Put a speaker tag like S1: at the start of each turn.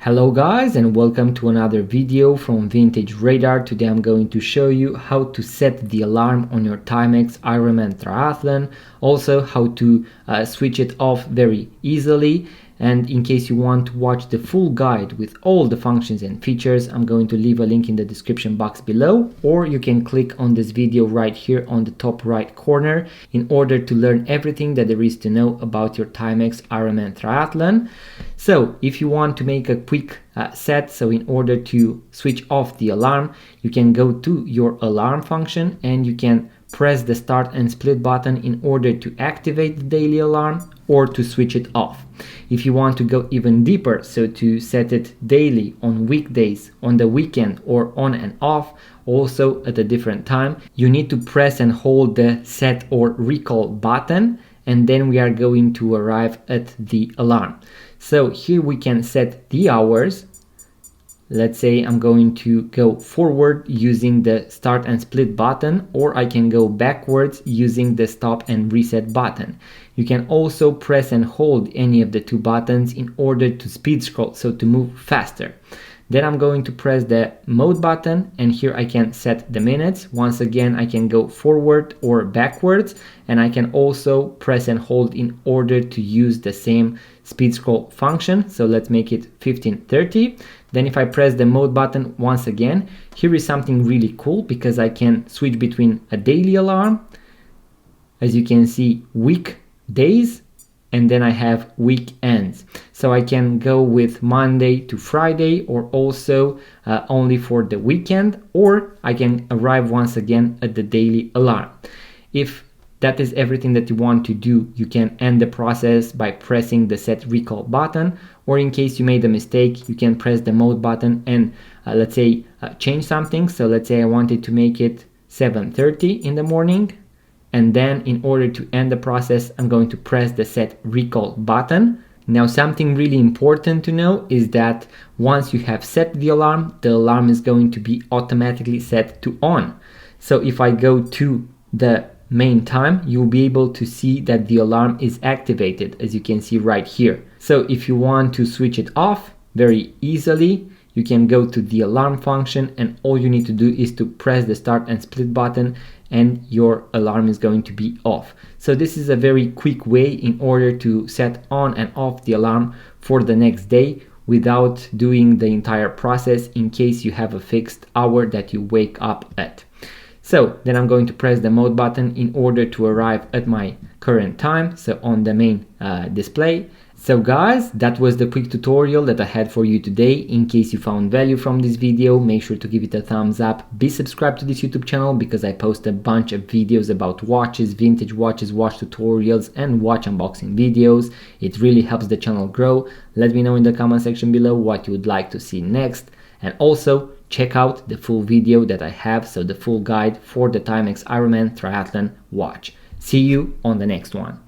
S1: Hello guys, and welcome to another video from Vintage Radar. Today I'm going to show you how to set the alarm on your Timex Ironman Triathlon, also how to switch it off very easily. And in case you want to watch the full guide with all the functions and features, I'm going to leave a link in the description box below, or you can click on this video right here on the top right corner in order to learn everything that there is to know about your Timex Ironman Triathlon. So if you want to make a quick set, so in order to switch off the alarm, you can go to your alarm function and you can press the start and split button in order to activate the daily alarm or to switch it off. If you want to go even deeper, so to set it daily, on weekdays, on the weekend, or on and off, also at a different time, you need to press and hold the set or recall button, and then we are going to arrive at the alarm. So here we can set the hours. Let's say I'm going to go forward using the start and split button, or I can go backwards using the stop and reset button. You can also press and hold any of the two buttons in order to speed scroll, so to move faster. Then I'm going to press the mode button, and here I can set the minutes. Once again, I can go forward or backwards, and I can also press and hold in order to use the same speed scroll function. So let's make it 15:30. Then if I press the mode button once again, here is something really cool because I can switch between a daily alarm, as you can see, weekdays, and then I have weekends. So I can go with Monday to Friday, or also only for the weekend, or I can arrive once again at the daily alarm. If that is everything that you want to do, you can end the process by pressing the set recall button, or in case you made a mistake, you can press the mode button and let's say change something. So let's say I wanted to make it 7:30 in the morning. And then in order to end the process, I'm going to press the set recall button. Now something really important to know is that once you have set the alarm is going to be automatically set to on. So if I go to the main time, you'll be able to see that the alarm is activated, as you can see right here. So if you want to switch it off very easily, you can go to the alarm function, and all you need to do is to press the start and split button, and your alarm is going to be off. So this is a very quick way in order to set on and off the alarm for the next day without doing the entire process in case you have a fixed hour that you wake up at. So then I'm going to press the mode button in order to arrive at my current time, so on the main display. So guys, that was the quick tutorial that I had for you today. In case you found value from this video, make sure to give it a thumbs up. Be subscribed to this YouTube channel because I post a bunch of videos about watches, vintage watches, watch tutorials, and watch unboxing videos. It really helps the channel grow. Let me know in the comment section below what you would like to see next. And also check out the full video that I have, so the full guide for the Timex Ironman Triathlon watch. See you on the next one.